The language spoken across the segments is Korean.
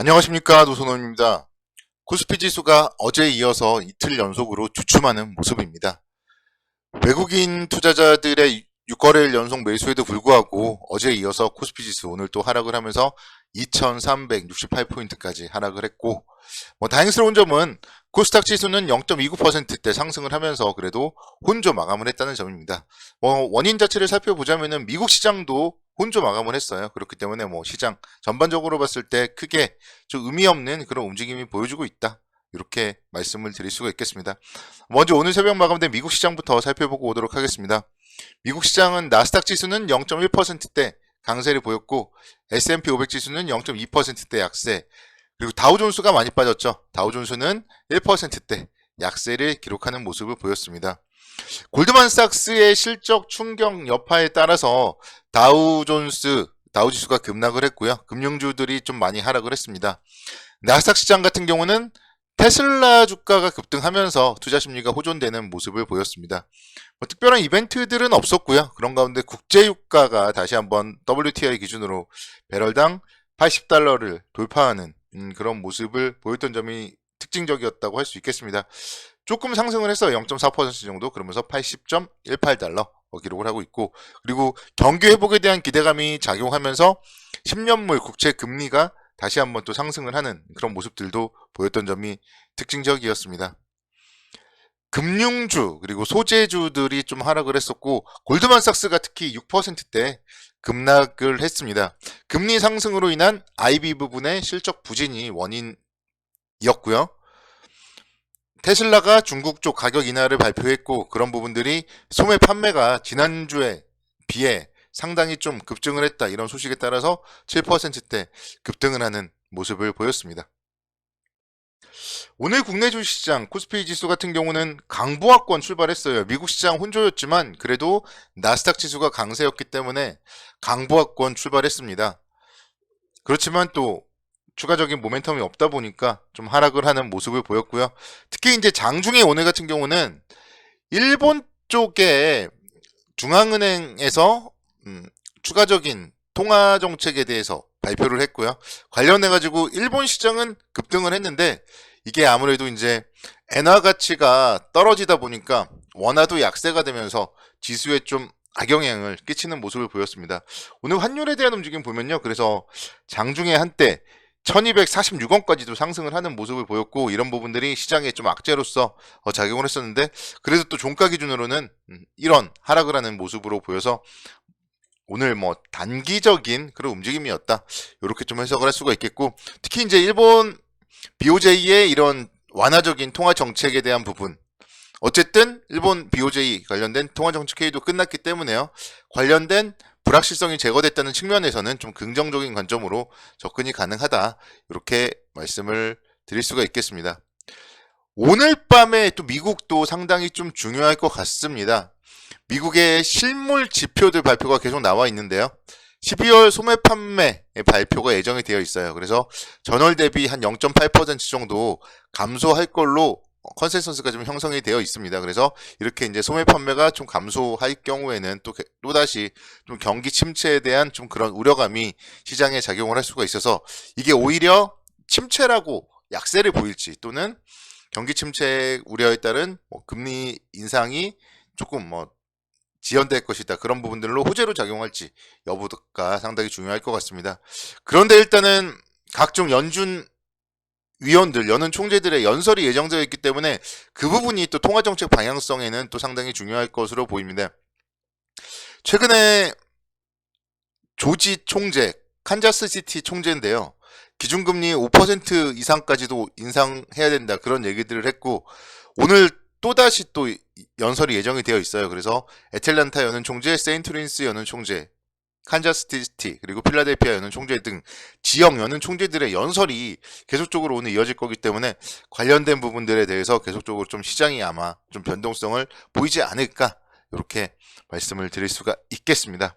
안녕하십니까, 노선호입니다. 코스피 지수가 어제에 이어서 이틀 연속으로 주춤하는 모습입니다. 외국인 투자자들의 6거래일 연속 매수에도 불구하고 어제에 이어서 코스피 지수 오늘 또 하락을 하면서 2368포인트까지 하락을 했고, 다행스러운 점은 코스닥 지수는 0.29%대 상승을 하면서 그래도 혼조 마감을 했다는 점입니다. 원인 자체를 살펴보자면은 미국 시장도 혼조 마감을 했어요. 그렇기 때문에 시장 전반적으로 봤을 때 크게 좀 의미 없는 그런 움직임이 보여주고 있다, 이렇게 말씀을 드릴 수가 있겠습니다. 먼저 오늘 새벽 마감된 미국 시장부터 살펴보고 오도록 하겠습니다. 미국 시장은 나스닥 지수는 0.1%대 강세를 보였고, S&P 500 지수는 0.2%대 약세, 그리고 다우존스가 많이 빠졌죠. 다우존스는 1%대 약세를 기록하는 모습을 보였습니다. 골드만삭스의 실적 충격 여파에 따라서 다우지수가 급락을 했고요. 금융주들이 좀 많이 하락을 했습니다. 나스닥 시장 같은 경우는 테슬라 주가가 급등하면서 투자 심리가 호전되는 모습을 보였습니다. 특별한 이벤트들은 없었고요. 그런 가운데 국제유가가 다시 한번 WTI 기준으로 배럴당 $80를 돌파하는 그런 모습을 보였던 점이 특징적이었다고 할 수 있겠습니다. 조금 상승을 했어요. 0.4% 정도. 그러면서 $80.18 기록을 하고 있고, 그리고 경기 회복에 대한 기대감이 작용하면서 10년물 국채 금리가 다시 한번 또 상승을 하는 그런 모습들도 보였던 점이 특징적이었습니다. 금융주 그리고 소재주들이 좀 하락을 했었고, 골드만삭스가 특히 6%대 급락을 했습니다. 금리 상승으로 인한 IB 부분의 실적 부진이 원인이었고요. 테슬라가 중국 쪽 가격 인하를 발표했고, 그런 부분들이 소매 판매가 지난주에 비해 상당히 좀 급증을 했다, 이런 소식에 따라서 7%대 급등을 하는 모습을 보였습니다. 오늘 국내 주식시장 코스피 지수 같은 경우는 강보합권 출발했어요. 미국 시장 혼조였지만 그래도 나스닥 지수가 강세였기 때문에 강보합권 출발했습니다. 그렇지만 또 추가적인 모멘텀이 없다 보니까 좀 하락을 하는 모습을 보였고요. 특히 이제 장중에 오늘 같은 경우는 일본 쪽에 중앙은행에서 추가적인 통화 정책에 대해서 발표를 했고요. 관련해 가지고 일본 시장은 급등을 했는데, 이게 아무래도 이제 엔화 가치가 떨어지다 보니까 원화도 약세가 되면서 지수에 좀 악영향을 끼치는 모습을 보였습니다. 오늘 환율에 대한 움직임 보면요. 그래서 장중에 한때 1246원까지도 상승을 하는 모습을 보였고, 이런 부분들이 시장에 좀 악재로서 작용을 했었는데, 그래도 또 종가 기준으로는 이런 하락을 하는 모습으로 보여서 오늘 단기적인 그런 움직임이었다, 이렇게 좀 해석을 할 수가 있겠고, 특히 이제 일본 BOJ의 이런 완화적인 통화 정책에 대한 부분, 어쨌든 일본 BOJ 관련된 통화 정책 회의도 끝났기 때문에요. 관련된 불확실성이 제거됐다는 측면에서는 좀 긍정적인 관점으로 접근이 가능하다, 이렇게 말씀을 드릴 수가 있겠습니다. 오늘 밤에 또 미국도 상당히 좀 중요할 것 같습니다. 미국의 실물 지표들 발표가 계속 나와 있는데요. 12월 소매 판매 발표가 예정이 되어 있어요. 그래서 전월 대비 한 0.8% 정도 감소할 걸로 컨센서스가 좀 형성이 되어 있습니다. 그래서 이렇게 이제 소매 판매가 좀 감소할 경우에는 또다시 좀 경기 침체에 대한 좀 그런 우려감이 시장에 작용을 할 수가 있어서, 이게 오히려 침체라고 약세를 보일지, 또는 경기 침체 우려에 따른 금리 인상이 조금 지연될 것이다, 그런 부분들로 호재로 작용할지 여부가 상당히 중요할 것 같습니다. 그런데 일단은 각종 연준 위원들, 연은 총재들의 연설이 예정되어 있기 때문에 그 부분이 또 통화정책 방향성에는 또 상당히 중요할 것으로 보입니다. 최근에 조지 총재, 칸자스시티 총재인데요. 기준금리 5% 이상까지도 인상해야 된다, 그런 얘기들을 했고, 오늘 또다시 또 연설이 예정이 되어 있어요. 그래서 애틀랜타 연은 총재, 세인트루이스 연은 총재, 칸자스시티, 그리고 필라델피아 연은 총재 등 지역 연은 총재들의 연설이 계속적으로 오늘 이어질 거기 때문에 관련된 부분들에 대해서 계속적으로 좀 시장이 아마 좀 변동성을 보이지 않을까, 이렇게 말씀을 드릴 수가 있겠습니다.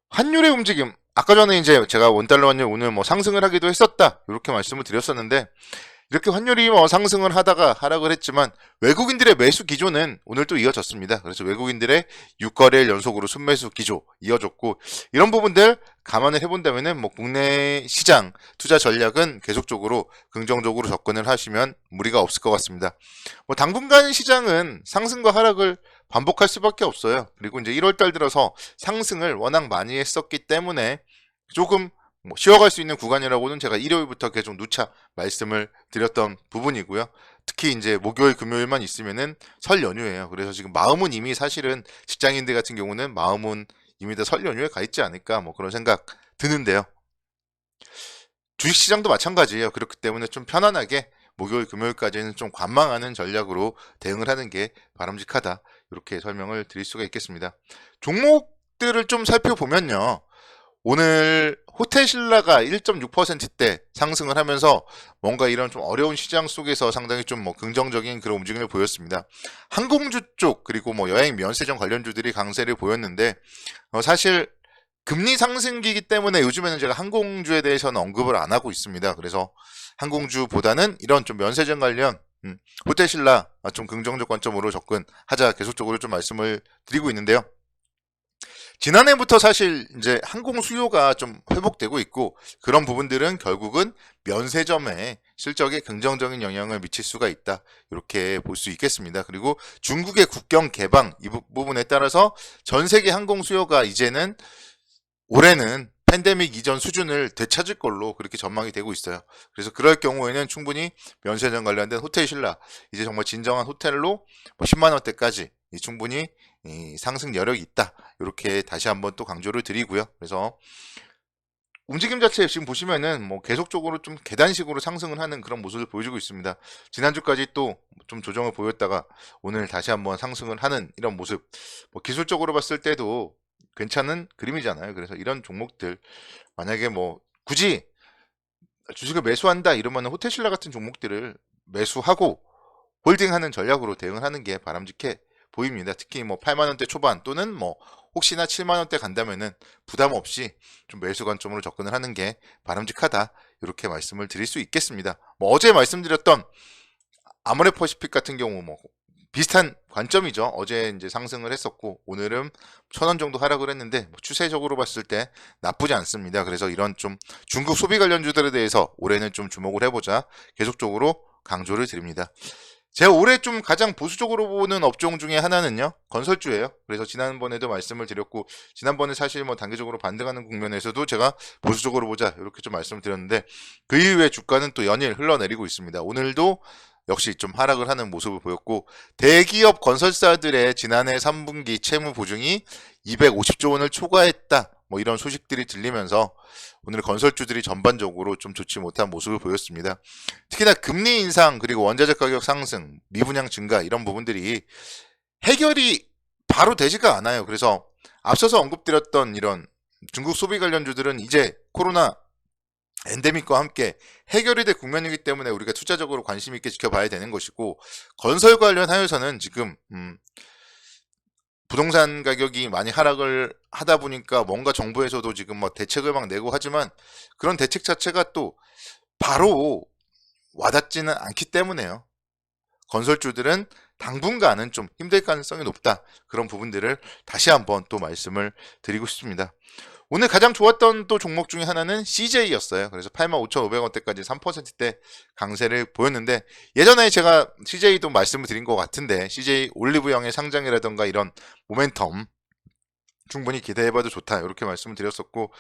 환율의 움직임, 아까 전에 이제 제가 원달러 환율 오늘 상승을 하기도 했었다, 이렇게 말씀을 드렸었는데, 이렇게 환율이 뭐 상승을 하다가 하락을 했지만 외국인들의 매수 기조는 오늘 또 이어졌습니다. 그래서 외국인들의 6거래일 연속으로 순매수 기조 이어졌고, 이런 부분들 감안을 해본다면은 뭐 국내 시장 투자 전략은 계속적으로 긍정적으로 접근을 하시면 무리가 없을 것 같습니다. 뭐 당분간 시장은 상승과 하락을 반복할 수밖에 없어요. 그리고 이제 1월 달 들어서 상승을 워낙 많이 했었기 때문에 조금 뭐 쉬어갈 수 있는 구간이라고는 제가 일요일부터 계속 누차 말씀을 드렸던 부분이고요. 특히 이제 목요일, 금요일만 있으면은 설 연휴예요. 그래서 지금 마음은 이미 사실은 직장인들 같은 경우는 마음은 이미 다 설 연휴에 가 있지 않을까 뭐 그런 생각 드는데요. 주식시장도 마찬가지예요. 그렇기 때문에 좀 편안하게 목요일, 금요일까지는 좀 관망하는 전략으로 대응을 하는 게 바람직하다. 이렇게 설명을 드릴 수가 있겠습니다. 종목들을 좀 살펴보면요. 오늘 호텔신라가 1.6%대 상승을 하면서 뭔가 이런 좀 어려운 시장 속에서 상당히 좀 뭐 긍정적인 그런 움직임을 보였습니다. 항공주 쪽 그리고 뭐 여행 면세점 관련주들이 강세를 보였는데 사실 금리 상승기이기 때문에 요즘에는 제가 항공주에 대해서는 언급을 안 하고 있습니다. 그래서 항공주보다는 이런 좀 면세점 관련 호텔신라 좀 긍정적 관점으로 접근하자 계속적으로 좀 말씀을 드리고 있는데요. 지난해부터 사실 이제 항공 수요가 좀 회복되고 있고 그런 부분들은 결국은 면세점의 실적에 긍정적인 영향을 미칠 수가 있다. 이렇게 볼 수 있겠습니다. 그리고 중국의 국경 개방 이 부분에 따라서 전 세계 항공 수요가 이제는 올해는 팬데믹 이전 수준을 되찾을 걸로 그렇게 전망이 되고 있어요. 그래서 그럴 경우에는 충분히 면세점 관련된 호텔 신라 이제 정말 진정한 호텔로 10만 원대까지 충분히 상승 여력이 있다. 이렇게 다시 한번 또 강조를 드리고요. 그래서 움직임 자체 지금 보시면은 뭐 계속적으로 좀 계단식으로 상승을 하는 그런 모습을 보여주고 있습니다. 지난주까지 또 좀 조정을 보였다가 오늘 다시 한번 상승을 하는 이런 모습. 뭐 기술적으로 봤을 때도 괜찮은 그림이잖아요. 그래서 이런 종목들 만약에 뭐 굳이 주식을 매수한다 이러면 호텔신라 같은 종목들을 매수하고 홀딩하는 전략으로 대응을 하는 게 바람직해 보입니다. 특히 뭐 8만 원대 초반 또는 뭐 혹시나 7만 원대 간다면은 부담 없이 좀 매수 관점으로 접근을 하는 게 바람직하다. 이렇게 말씀을 드릴 수 있겠습니다. 뭐 어제 말씀드렸던 아모레퍼시픽 같은 경우 뭐 비슷한 관점이죠. 어제 이제 상승을 했었고 오늘은 1,000원 정도 하락을 했는데 뭐 추세적으로 봤을 때 나쁘지 않습니다. 그래서 이런 좀 중국 소비 관련주들에 대해서 올해는 좀 주목을 해보자 계속적으로 강조를 드립니다. 제가 올해 좀 가장 보수적으로 보는 업종 중에 하나는요 건설주예요. 그래서 지난번에도 말씀을 드렸고 지난번에 사실 뭐 단기적으로 반등하는 국면에서도 제가 보수적으로 보자 이렇게 좀 말씀을 드렸는데 그 이후에 주가는 또 연일 흘러내리고 있습니다. 오늘도 역시 좀 하락을 하는 모습을 보였고 대기업 건설사들의 지난해 3분기 채무 보증이 250조 원을 초과했다. 뭐 이런 소식들이 들리면서 오늘 건설주들이 전반적으로 좀 좋지 못한 모습을 보였습니다. 특히나 금리 인상 그리고 원자재 가격 상승, 미분양 증가 이런 부분들이 해결이 바로 되지가 않아요. 그래서 앞서서 언급드렸던 이런 중국 소비 관련주들은 이제 코로나 엔데믹과 함께 해결이 될 국면이기 때문에 우리가 투자적으로 관심 있게 지켜봐야 되는 것이고 건설 관련하여서는 지금 부동산 가격이 많이 하락을 하다 보니까 뭔가 정부에서도 지금 뭐 대책을 막 내고 하지만 그런 대책 자체가 또 바로 와닿지는 않기 때문에요. 건설주들은 당분간은 좀 힘들 가능성이 높다. 그런 부분들을 다시 한번 또 말씀을 드리고 싶습니다. 오늘 가장 좋았던 또 종목 중에 하나는 CJ였어요. 그래서 85,500원대까지 3%대 강세를 보였는데 예전에 제가 CJ도 말씀을 드린 것 같은데 CJ 올리브영의 상장이라던가 이런 모멘텀 충분히 기대해봐도 좋다. 이렇게 말씀을 드렸었고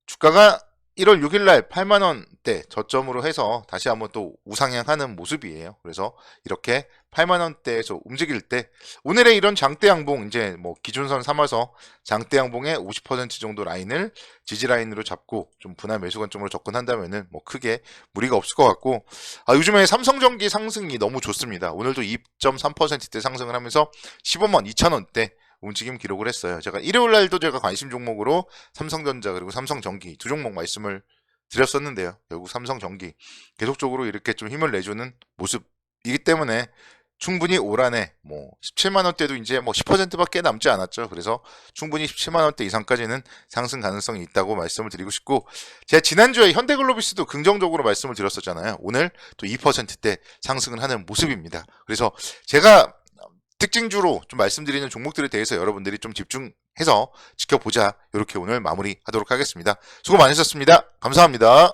주가가 1월 6일날 8만원대 저점으로 해서 다시 한번 또 우상향하는 모습이에요. 그래서 이렇게 8만원대에서 움직일 때 오늘의 이런 장대 양봉 이제 뭐 기준선 삼아서 장대 양봉의 50% 정도 라인을 지지 라인으로 잡고 좀 분할 매수 관점으로 접근한다면은 뭐 크게 무리가 없을 것 같고 요즘에 삼성전기 상승이 너무 좋습니다. 오늘도 2.3%대 상승을 하면서 15만 2천원대 움직임 기록을 했어요. 제가 일요일 날도 제가 관심 종목으로 삼성전자 그리고 삼성전기 두 종목 말씀을 드렸었는데요. 결국 삼성전기 계속적으로 이렇게 좀 힘을 내주는 모습이기 때문에 충분히 올 한해 뭐 17만 원대도 이제 뭐 10%밖에 남지 않았죠. 그래서 충분히 17만 원대 이상까지는 상승 가능성이 있다고 말씀을 드리고 싶고, 제가 지난주에 현대글로비스도 긍정적으로 말씀을 드렸었잖아요. 오늘 또 2%대 상승을 하는 모습입니다. 그래서 제가 특징주로 좀 말씀드리는 종목들에 대해서 여러분들이 좀 집중해서 지켜보자, 이렇게 오늘 마무리하도록 하겠습니다. 수고 많으셨습니다. 감사합니다.